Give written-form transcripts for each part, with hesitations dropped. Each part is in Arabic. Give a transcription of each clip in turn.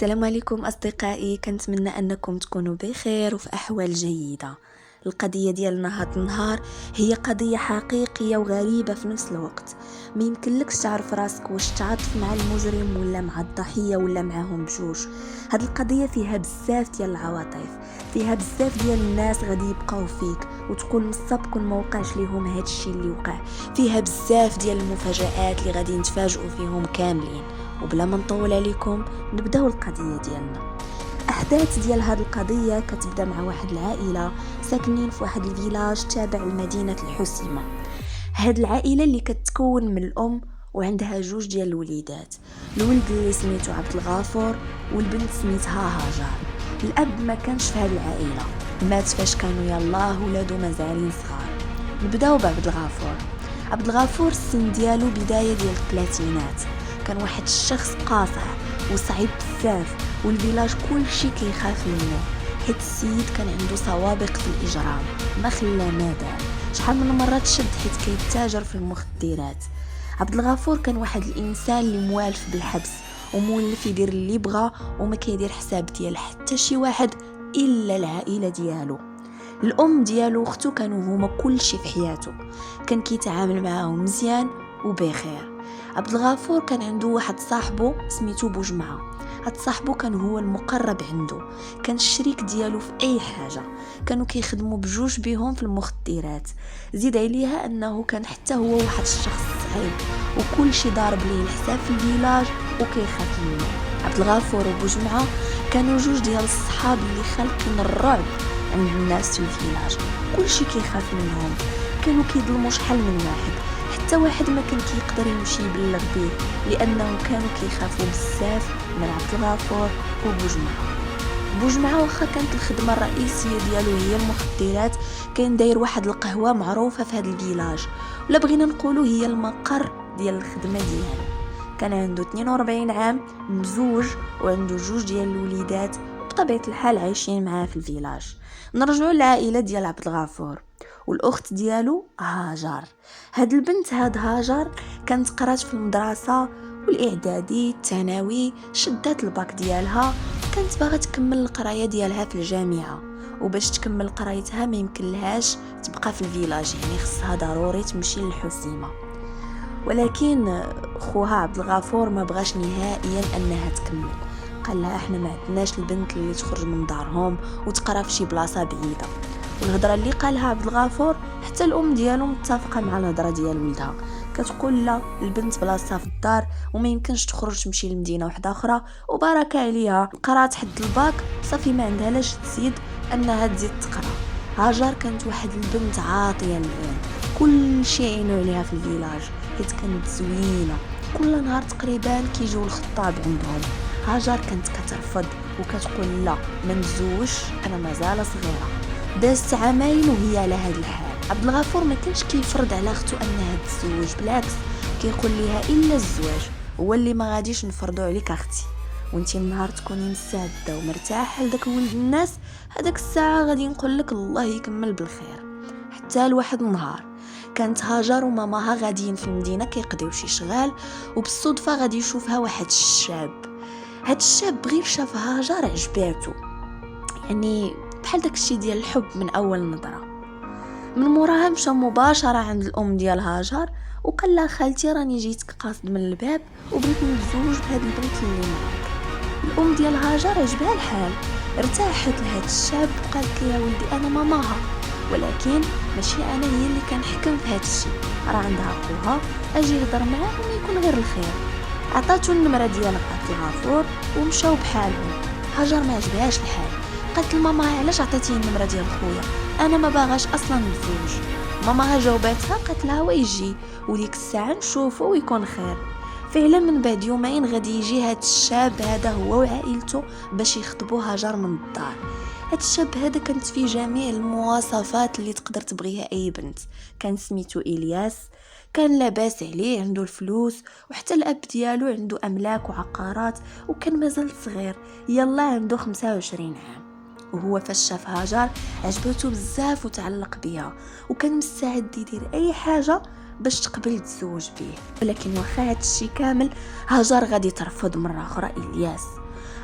السلام عليكم أصدقائي، كنتمنى أنكم تكونوا بخير وفي أحوال جيدة. القضية ديالنا هاد النهار هي قضية حقيقية وغريبة في نفس الوقت. ما يمكنلكش تعرف راسك واش تعاطف مع المجرم ولا مع الضحية ولا معاهم بجوج. هاد القضية فيها بزاف ديال العواطف، فيها بزاف ديال الناس غادي يبقاو فيك وتقول نصاب كون ما وقعش ليهم هاد الشيء اللي وقع. فيها بزاف ديال المفاجآت اللي غادي نتفاجئوا فيهم كاملين. وبلا ما نطول عليكم نبداو القضيه ديالنا. احداث ديال هاد القضيه كتبدا مع واحد العائله ساكنين في واحد الفيلاج تابع لمدينه الحسيمه. هاد العائله اللي كتكون من الام وعندها جوج ديال الوليدات، الولد اللي سميتو عبد الغفور والبنت سميتها هاجر. الاب ما كانش في هاد العائله، مات فاش كانوا يلاه ولادو مازالين صغار. نبداو بعبد الغفور. عبد الغفور السن ديالو بدايه ديال الثلاثينات، كان واحد الشخص قاصح وصعيب بزاف، والفيلاج كلشي كيخاف منه حيت السيد كان عنده سوابق في الاجرام ما خلى ما دار. شحال من مره تشد حيت كيتاجر في المخدرات. عبد الغفور كان واحد الانسان اللي موالف بالحبس ومولف يدير اللي بغى وما كيدير حساب ديال حتى شي واحد الا العائله ديالو. الام ديالو واختو كانوا هما كلشي في حياته، كان كيتعامل معاهم مزيان وبخير. عبد الغفور كان عنده واحد صاحبه سميتو بوجمعه. هاد صاحبه كان هو المقرب عنده، كان الشريك ديالو في اي حاجه، كانوا كيخدموا بجوج بهم في المخدرات. زيد عليها انه كان حتى هو واحد الشخص صعيب وكل شي ضارب ليه الحساب في الفيلاج وكيخاف منه. عبد الغفور وبوجمعه كانوا جوج ديال الصحاب اللي خلقين الرعب عند الناس في الفيلاج، كل شي كيخاف منهم، كانوا كيظلموا شحال من واحد، حتى واحد ما كان كيقدر يمشي يبلغ به لانه كانوا كيخافوا بزاف من عبد الغفور بوجمعه. واخا كانت الخدمه الرئيسيه ديالو هي المخدرات، كان داير واحد القهوه معروفه في هذا الفيلاج، ولا بغينا نقولوا هي المقر ديال الخدمه ديالو. كان عنده 42 عام، مزوج وعنده جوج ديال الوليدات، بطبيعه الحال عايشين معاه في الفيلاج. نرجعوا للعائله ديال عبد الغفور والاخت ديالو هاجر. هاد البنت هاجر كانت قرات في المدرسه والاعدادي الثانوي، شدات الباك ديالها، كانت باغا تكمل القرايه ديالها في الجامعه. وباش تكمل قرايتها ما يمكن لهاش تبقى في الفيلاج، يعني خصها ضروري تمشي للحسيمه. ولكن خوها عبد الغفور ما بغاش نهائيا انها تكمل، قال لها احنا ما عندناش البنت اللي تخرج من دارهم وتقرا في شي بلاصه بعيده. والهضره اللي قالها عبد الغفور حتى الام ديالو متفقه مع الهضره ديال ولدها، كتقول لا البنت بلاصتها في الدار وما يمكنش تخرج تمشي لمدينه واحده اخرى، وبارك عليها قرات حد الباك صافي ما عندها لاش تزيد انها تزيد تقرا. هاجر كانت واحد البنت عاطيه للعين، كل شيء عينو عليها في الفيلاج حيت كانت زوينه، كل نهار تقريبا كيجيو الخطاب عندهم. هاجر كانت كترفض وكتقول لا ما نتزوجش، انا مازال صغيره. دازت عامين وهي على هذا الحال. عبد الغفور ما كانش كيفرض على اختو انها تتزوج، بالعكس كيقول ليها الا الزواج هو اللي ما غاديش نفرضوا عليك اختي، وانتي النهار تكوني مساده ومرتاحه لداك ولد الناس، هذاك الساعه غادي نقول لك الله يكمل بالخير. حتى لواحد النهار كانت هاجر وماماها غاديين في المدينه كيقضيو شي شغال، وبالصدفه غادي يشوفها واحد الشاب. هاد الشاب غير شاف هاجر عجباتو، يعني بحال داكشي ديال الحب من اول نظره. من موراها مشى مباشره عند الام ديال هاجر وقال لها خالتي راني جيتك قاصد من الباب وبغيت نتزوج بهاد البنت اللي معاك. الام ديال هاجر عجبها الحال، ارتاحت لهاد الشاب وقالت له يا ولدي انا ماماها، ولكن ماشي انا هي اللي كنحكم في هاد الشيء، راه عندها خوها اجي يهضر معاه وما يكون غير الخير. عطاتو النمره ديال عبد الغفور ومشاو بحالهم. هاجر ما عجبهاش الحال، قالت لماما علاش عطيتيني النمره ديال خويا، انا ما باغاش اصلا نتزوج. ماماها جاوباتها قالت لها ويجي وديك الساعه نشوفه ويكون خير. فعلا من بعد يومين غادي يجي هاد الشاب هذا هو وعائلته باش يخطبوا هاجر من الدار. هاد الشاب هذا كانت فيه جميع المواصفات اللي تقدر تبغيها اي بنت، كان سميتو الياس، كان لاباس عليه، عنده الفلوس، وحتى الاب ديالو عنده املاك وعقارات، وكان مازال صغير، يلا عنده 25 عام. وهو فاش شاف هاجر عجبته بزاف وتعلق بها، وكان مستعد يدير اي حاجه باش تقبل تزوج به. ولكن واخا هادشي كامل هاجر غادي ترفض مره اخرى الياس.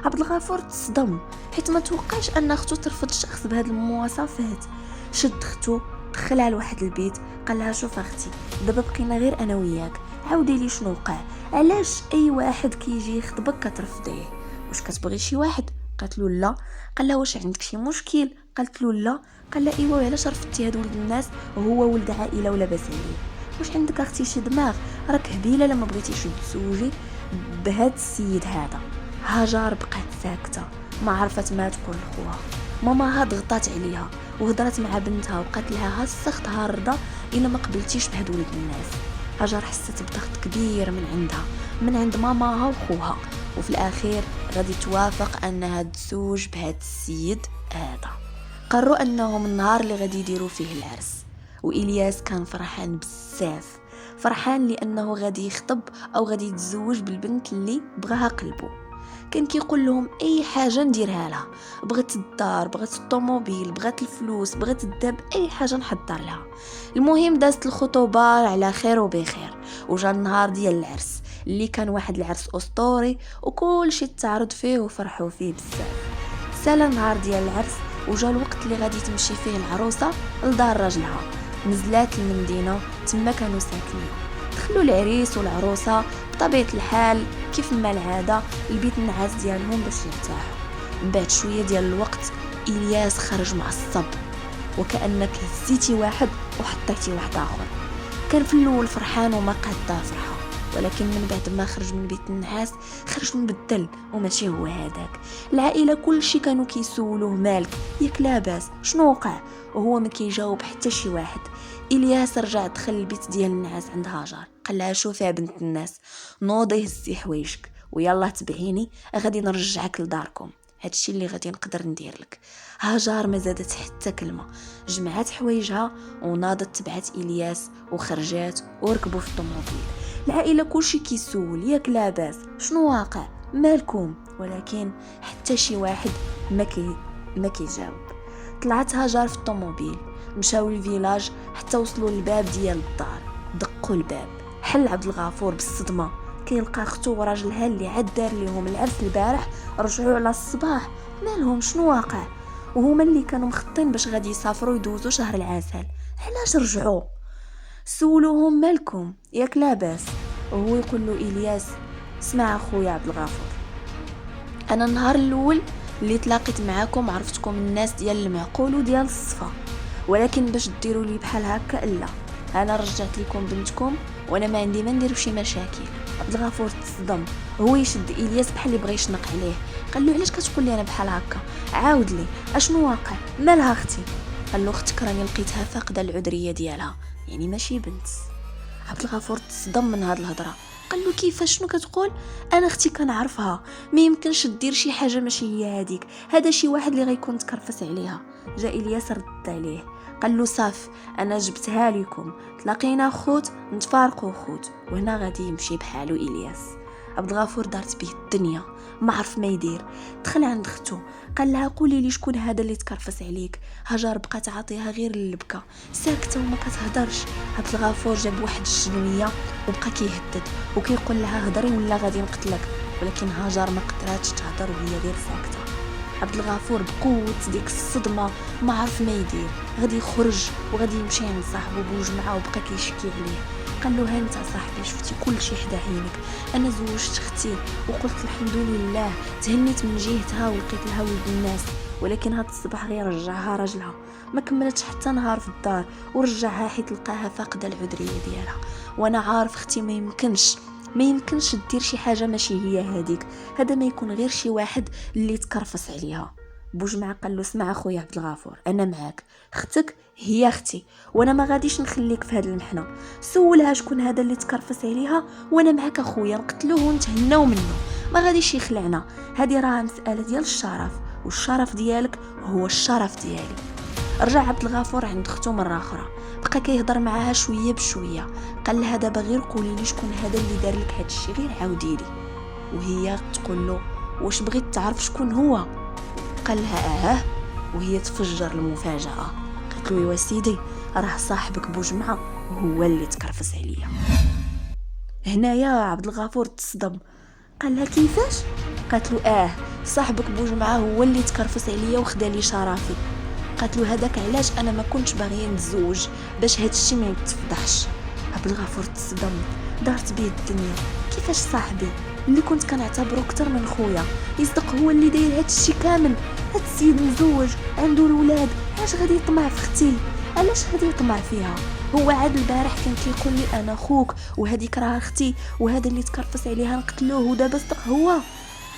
عبد الغفور تصدم حيت ما توقعش ان اختو ترفض شخص بهذه المواصفات. شد اختو دخلها لواحد البيت، قال لها شوف اختي، دابا بقينا غير انا وياك، عاودي لي شنو وقع، علاش اي واحد كيجي يخطبك كترفضيه، واش كتبغي شي واحد؟ قالت له لا. قال لها واش عندك شي مشكل؟ قالت له لا. قال لها ايوا علاش رفضتي هاد ولد الناس وهو ولد عائله ولا باس عليه؟ واش عندك اختي شي دماغ؟ راك هبيله لما بغيتيش تزوجي بهاد السيد هذا. هاجر بقات ساكته، ما عرفت ما تقول لخوها. ماماها ضغطات عليها وهضرت مع بنتها وقالت لها ها السخط ها الرضا الا ما قبلتيش بهاد ولد الناس. هاجر حست بضغط كبير من عندها، من عند ماماها وخوها، وفي الاخير غادي توافق انها تزوج بهاد السيد هذا. قرروا انهم النهار اللي غادي يديروا فيه العرس، وإلياس كان فرحان بزاف، فرحان لانه غادي يخطب او غادي يتزوج بالبنت اللي بغاها قلبه. كان كيقول لهم اي حاجه نديرها لها، بغت الدار، بغت الطوموبيل، بغت الفلوس، بغت الدب، اي حاجه نحضر لها. المهم دازت الخطوبه على خير وبخير، وجا النهار ديال العرس اللي كان واحد العرس اسطوري وكل شيء تعرض فيه وفرحوا فيه بزاف. سالا نهار ديال العرس وجا الوقت اللي غادي تمشي فيه العروسه لدار راجلها. نزلات المدينه تما كانوا ساكنين، دخلوا العريس والعروسه بطبيعه الحال كيف ما العاده البيت النعاس ديالهم باش يرتاحوا. من بعد شويه ديال الوقت إلياس خرج معصب، وكانك هزيتي واحد وحطيتي واحد اخر. كان في الاول فرحان وما قاد فرحه، ولكن من بعد ما خرج من بيت النعاس خرج مبدل وماشي هو هذاك. العائله كلشي كانوا كيسولوه مالك، ياك لاباس، شنو وقع؟ وهو ما كيجاوب حتى شي واحد. إلياس رجع دخل البيت ديال النعاس عند هاجر، قال لها شوفي يا بنت الناس، نوضي هزي حوايجك ويلا تبعيني غادي نرجعك لداركم، هادشي اللي غادي نقدر ندير لك. هاجر ما زادت حتى كلمه، جمعات حوايجها وناضت تبعت إلياس وخرجات وركبوا في الطوموبيل. العائله كلشي كيسول ياك لاباس، شنو واقع، مالكم؟ ولكن حتى شي واحد ما كيجاوب. طلعت هاجر في الطوموبيل، مشاو للفيلاج حتى وصلوا للباب ديال الدار. دقوا الباب، حل عبد الغفور بالصدمه، كيلقى اختو وراجلها اللي عاد دار ليهم العرس البارح رجعوا على الصباح. مالهم، شنو واقع؟ وهما اللي كانوا مخطين باش غادي يسافروا يدوزوا شهر العسل، علاش رجعوا؟ سولوهم مالكم، ياك لاباس؟ وهو يقول له إلياس اسمع اخويا عبد الغفور، انا النهار الاول اللي تلاقيت معاكم عرفتكم الناس ديال المعقول وديال الصفا، ولكن باش ديروا لي بحال هكا لا، انا رجعت لكم بنتكم وانا ما عندي ما ندير شي مشاكل. عبد الغفور تصدم، هو يشد إلياس بحال اللي بغى يشنق عليه، قال له علاش كتقول لي انا بحال هكا؟ عاود لي اشنو واقع، مالها اختي؟ قال له اختك راني لقيتها فاقده العذريه ديالها، يعني ماشي بنت. عبد الغفور تصدم من هاد الهضره، قال له كيفاش، شنو كتقول؟ انا اختي كنعرفها، ما يمكنش دير شي حاجه ماشي هي هذيك، هذا شي واحد اللي غيكون تكرفس عليها. جا إلياس رد عليه قال له صاف، انا جبتها لكم، تلاقينا خوت نتفارقوا خوت. وهنا غادي يمشي بحالو إلياس. عبد الغفور دارت به الدنيا، ما عرف ما يدير. دخل عند اختو قال لها قولي لي شكون هذا اللي تكرفس عليك. هاجر بقات عاطيها غير البكا، ساكته وما كتهضرش. عبد الغفور جاب واحد الجنويه وبقى كيهدد وكيقول لها هضري ولا غادي نقتلك، ولكن هاجر ما قدراتش تهضر وهي غير ساكته. عبد الغفور بقوه ديك الصدمه ما عرف ما يدير، غادي يخرج وغادي يمشي عند صاحبه بوجمعه وبقى كيشكي عليه. قال له ها انت صاحبي شفتي كل شيء حدا عينك، انا زوجت اختي وقلت الحمد لله، تهنيت من جهتها ولقيت لها ولد الناس، ولكن هاد الصباح غير رجعها راجلها، ما كملتش حتى نهار في الدار ورجعها حيت لقاها فاقده العذريه ديالها. وانا عارف اختي ما يمكنش دير شي حاجه ماشي هي هذيك، هذا ما يكون غير شي واحد اللي تكرفس عليها. بوجمع قال له اسمع اخويا عبد الغفور، انا معاك، اختك هي اختي وانا ما غاديش نخليك في هذه المحنه، سولها شكون هذا اللي تكرفس عليها وانا معاك اخويا، نقتلوه ونتهناو منه، ما غاديش يخلعنا، هذه راه مساله ديال الشرف، والشرف ديالك هو الشرف ديالي. رجع عبد الغفور عند اختو مره اخرى، بقى كيهضر معاها شويه بشويه، قال لها دابا غير قولي لي شكون هذا اللي دار لك هذا الشيء، غير عاودي لي. وهي تقول له واش بغيت تعرف شكون هو؟ قال لها وهي تفجر المفاجاه، قالت له يا سيدي راه صاحبك بوجمعه هو اللي تكرفس عليا. هنايا عبد الغفور تصدم، قال لها كيفاش؟ قالت له صاحبك بوجمعة هو اللي تكرفس عليا وخدا لي شرفي. قالت له هذاك علاش انا ما كنتش باغيه نتزوج، باش هاد الشيء ما يتفضحش. عبد الغفور تصدم، دارت بيه الدنيا. كيفاش صاحبي اللي كنت كنعتبره اكثر من خويا يصدق هو اللي داير هاد الشيء كامل؟ هاد السيد مزوج عنده الولاد، علاش غادي يطمع في اختي؟ علاش غادي يطمع فيها؟ هو عاد البارح كان كيقول لي انا خوك وهذيك راه اختي وهذا اللي تكرفس عليها نقتلوه، ودابا صدق هو.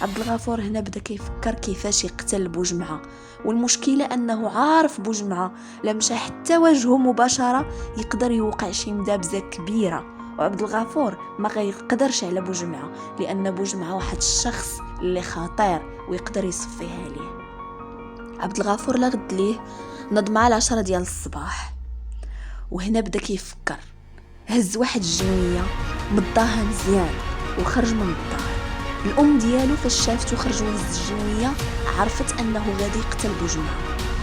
عبد الغفور هنا بدا كيفكر كيفاش يقتل بوجمعة، والمشكله انه عارف بوجمعة لا مشى حتى وجهه مباشره يقدر يوقع شي مدابزه كبيره، وعبد الغفور ما غيقدرش على بوجمعة لان بوجمعة واحد الشخص اللي خطير ويقدر يصفيها ليه. عبد الغفور لغد ليه نض مع 10 ديال الصباح، وهنا بدا كيفكر. هز واحد الجنويه مضاها مزيان وخرج من الدار. الام ديالو فاش شافتو خرج وهز الجنويه عرفت انه غادي يقتل بوجمعة.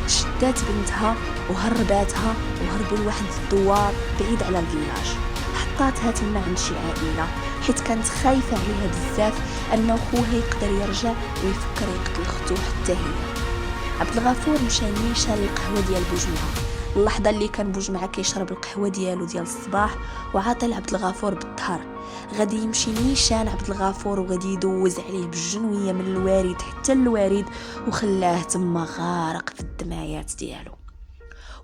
شدات بنتها وهرباتها وهربوا لواحد الدوار بعيد على الفيلاج، حطاتها تما عند شي عائله حيت كانت خايفه عليها بزاف انه خوها يقدر يرجع ويفكر يقتل اختو حتى هي. عبد الغفور مشى نيشان القهوه ديال بوجمعة. اللحظه اللي كان بوجمعة كيشرب القهوه ديالو ديال الصباح وعاطل عبد الغفور بالظهر، غادي يمشي نيشان عبد الغفور وغادي يدوز عليه بالجنويه من الوارد حتى الوارد وخلاه تما غارق في الدمايات ديالو.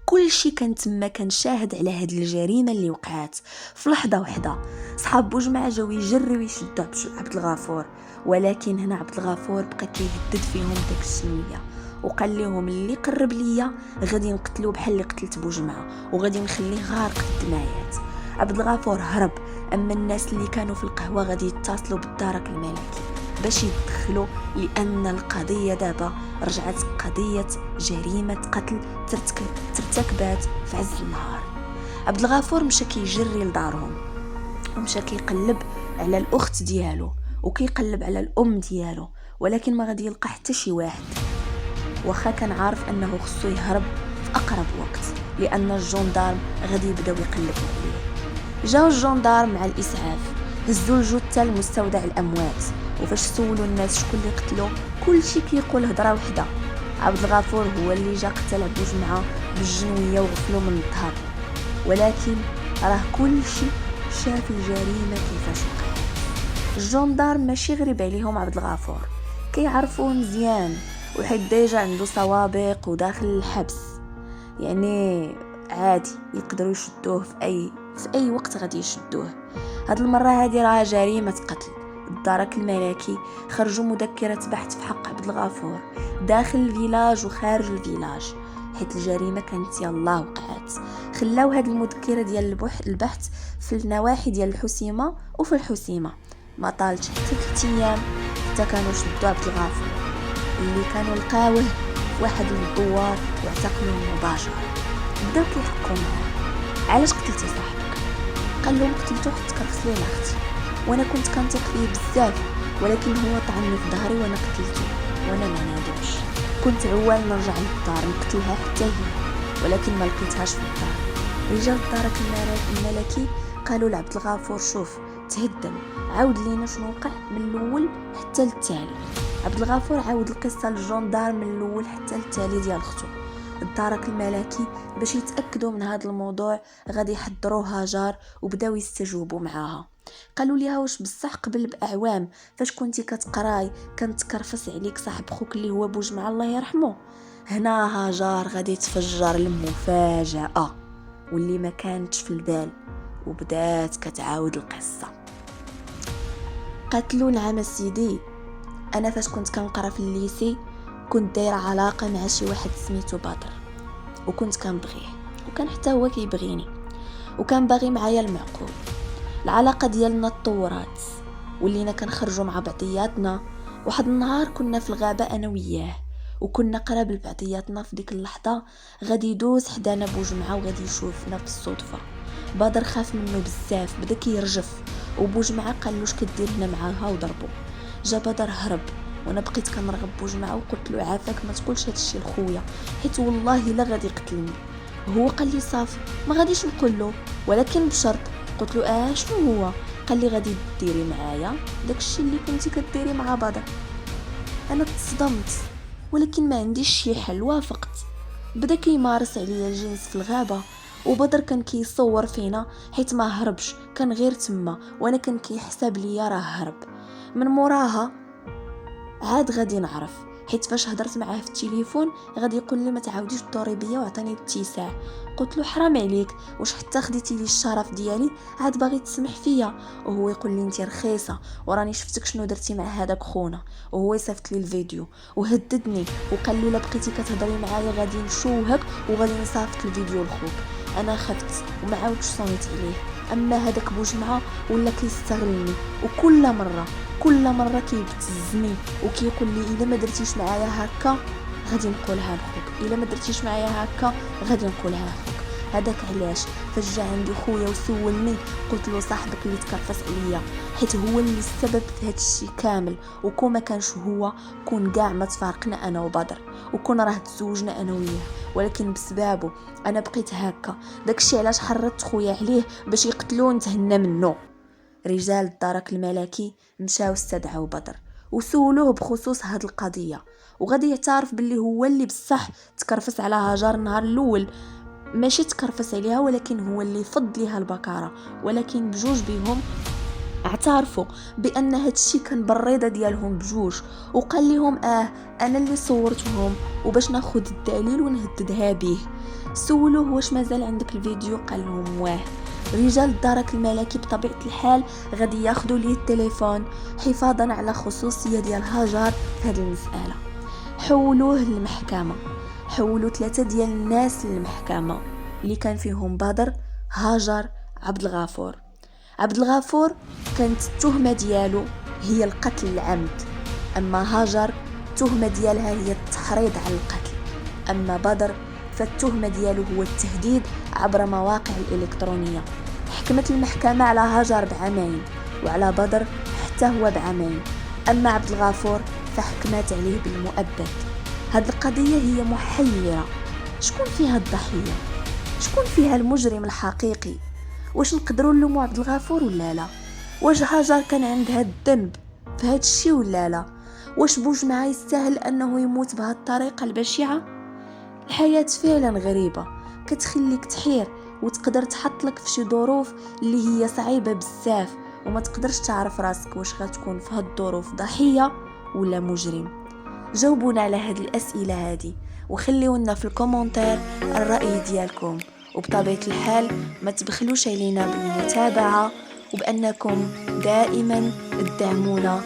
كل شي كان تما كان شاهد على هاد الجريمه اللي وقعات. في لحظه واحده صحاب بوجمعة جاو يجريو يشدوا عبد الغفور، ولكن هنا عبد الغفور بقى كيهدد فيهم داك الشنيه وقال لهم اللي قرب ليا غادي نقتلو بحال اللي قتلت بوجمعة وغادي نخليه غارق في الدمايات. عبد الغفور هرب، اما الناس اللي كانوا في القهوه غادي يتصلوا بالدرك الملكي باش يدخلوا، لان القضيه دابا رجعت قضيه جريمه قتل ترتكبات في عز النهار. عبد الغفور مشى كيجري لدارهم ومشى كيقلب على الاخت ديالو وكيقلب على الام ديالو، ولكن ما غادي يلقى حتى شي واحد، واخا كان عارف انه خصو يهرب في اقرب وقت لان الجندارم غادي يبداو يقلبوا عليه. جاو الجندارم مع الاسعاف، هزوا الجثه لمستودع الاموات، وفاش سولوا الناس شكون اللي قتلو كلشي كيقول هضره وحده: عبد الغفور هو اللي جا قتل بوجمعة بالجنويه وغفلو من الظهر. ولكن راه كلشي شاف الجريمه كيفاش وقعت. الجندارم ماشي غريب عليهم عبد الغفور، كيعرفوه مزيان وحيت ديجا عنده سوابق وداخل الحبس، يعني عادي يقدروا يشدوه في اي وقت غادي يشدوه. هاد المره هادي راه جريمه قتل. الدرك الملكي خرجوا مذكره بحث في حق عبد الغفور داخل الفيلاج وخارج الفيلاج حيت الجريمه كانت يلاه وقعت. خلاو هاد المذكره ديال البحث في النواحي ديال الحسيمه وفي الحسيمه. ما طالتش حتى 3 ايام حتى كانوا شدوا عبد الغفور اللي كانوا لقاوه في واحد الدوار واعتقلوه مباشره. بداو كيحكوا معاه: علاش قتلتي صاحبك؟ قال لهم: قتلته حيت كرفس ليه اختي وانا كنت كنثق فيه بزاف، ولكن هو طعني في ظهري وانا قتلته وانا ما نادمش. كنت عوال نرجع للدار نقتلها حتى هي، ولكن ما لقيتهاش في الدار. رجال الدرك الملكي قالوا لعبد الغفور: شوف تهدم، عاود لينا شنو وقع من الاول حتى للتالي. عبد الغفور عاود القصه للجندار من الاول حتى للتالي ديال اختو. الدرك الملكي باش يتاكدوا من هذا الموضوع غادي يحضروا هاجر وبداو يستجوبوا معاها. قالوا ليها: واش بصح قبل باعوام فاش كنتي كتقراي كانت كرفس عليك صاحب خوك اللي هو بوجمعة الله يرحمه؟ هنا هاجر غادي تفجر المفاجاه واللي ما كانتش في البال، وبدات كتعاود القصه. قالت له: نعم سيدي، انا فاش كنت كنقرا في الليسي كنت دايره علاقه مع شي واحد سميتو بدر، وكنت كنبغيه وكان حتى هو كيبغيني وكان باغي معايا المعقول. العلاقه ديالنا تطورات ولينا كنخرجوا مع بعضياتنا. واحد النهار كنا في الغابه انا وياه وكنا قراب لبعضياتنا. في ديك اللحظه غادي يدوز حدانا بوجمعة وغادي يشوفنا بالصدفه. بدر خاف منه بزاف، بدا كيرجف، وبوجمعة قال له: اش كدير هنا معاها؟ وضربه. جا بدر هرب وانا بقيت كنرغب بوجمعة وقلت له: عافاك ما تقولش هادشي لخويا حيت والله لا غادي يقتلني. هو قال لي: صافي ما غاديش نقول له، ولكن بشرط. قلت له: شنو هو؟ قال لي: غادي ديري معايا داكشي اللي كنتي كديري مع بدر. انا تصدمت، ولكن ما عنديش شي حل. وافقت. بدا كيمارس عليا الجنس في الغابه، وبدر كان كيصور فينا حيت ما هربش، كان غير تما وانا كان كيحسب ليا راه هرب. من موراها عاد غادي نعرف، حيت فاش هضرت معاه في التليفون غادي يقول لي ما تعاوديش تدوري بيا وعطاني اتساع. قلت له حرام عليك، واش حتى خديتي لي الشرف ديالي عاد باغي تسمح فيا؟ وهو يقول لي انت رخيصه، وراني شفتك شنو درتي مع هذاك خونا، وهو يصيفط لي الفيديو وهددني وقال لي لا بقيتي كتهضري معايا غادي نشوهك وغادي نصيفط الفيديو لخوك. انا خفت وما عاودش صونيت عليه. اما هذاك بوجمعه ولا كيستغلني، وكل مره كيبتزني وكيقول لي الا ما درتيش معايا هكا غادي نقولها لخوك، الا ما درتيش معايا هكا غادي نقولها لخوك. هذاك علاش فاش جا عندي خويا وسولني قلت له صاحبك اللي تكرفس عليا، حيت هو اللي السبب في هذا الشيء كامل. وكون ما كانش هو كون كاع ما تفارقنا انا وبدر، وكون راه تزوجنا انا وياه، ولكن بسببه انا بقيت هكا. داكشي علاش حرضت خويا عليه باش يقتلو ونتهنى منه. رجال الدرك الملكي مشاو استدعوا بدر وسولوه بخصوص هاد القضيه، وغادي يعترف باللي هو اللي بصح تكرفس على هاجر النهار الاول. ماشي تكرفس عليها، ولكن هو اللي فض ليها البكاره. ولكن بجوج بيهم اعترفوا بان هادشي كان بالرضا ديالهم بجوج، وقال لهم انا اللي صورتهم وباش ناخذ الدليل ونهددها به. سولوه واش مازال عندك الفيديو، قال لهم واه. رجال الدرك الملكي بطبيعه الحال غادي ياخذوا ليه التليفون حفاظا على خصوصيه ديال هاجر في هذه المساله. حولوه للمحكمه، حولوا 3 ديال الناس للمحكمه اللي كان فيهم بدر، هاجر، عبد الغفور. عبد الغفور كانت التهمه ديالو هي القتل العمد، اما هاجر التهمه ديالها هي التحريض على القتل، اما بدر فالتهمه ديالو هو التهديد عبر مواقع الالكترونيه. حكمت المحكمه على هاجر ب2 وعلى بدر حتى هو ب2، اما عبد الغفور فحكمت عليه بالمؤبد. هاد القضيه هي محيره، شكون فيها الضحيه؟ شكون فيها المجرم الحقيقي؟ واش نقدروا نلوموا عبد الغفور ولا لا؟ واش هاجر كان عندها الذنب في هاد الشيء ولا لا؟ واش بوجمعه يستاهل انه يموت بهاد الطريقه البشعه؟ الحياه فعلا غريبه، كتخليك تحير وتقدر تحط لك في شي ظروف اللي هي صعيبه بزاف، وما تقدرش تعرف راسك واش غتكون في هاد الظروف ضحيه ولا مجرم. جاوبونا على هاد الاسئله هادي وخليونا في الكومنتير الراي ديالكم، وبطبيعه الحال ما تبخلوش علينا بالمتابعه وبانكم دائما تدعمونا.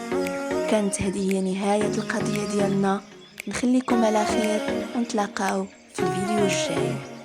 كانت هذه هي نهايه القضيه ديالنا، نخليكم على خير ونتلاقاو في الفيديو الجاي.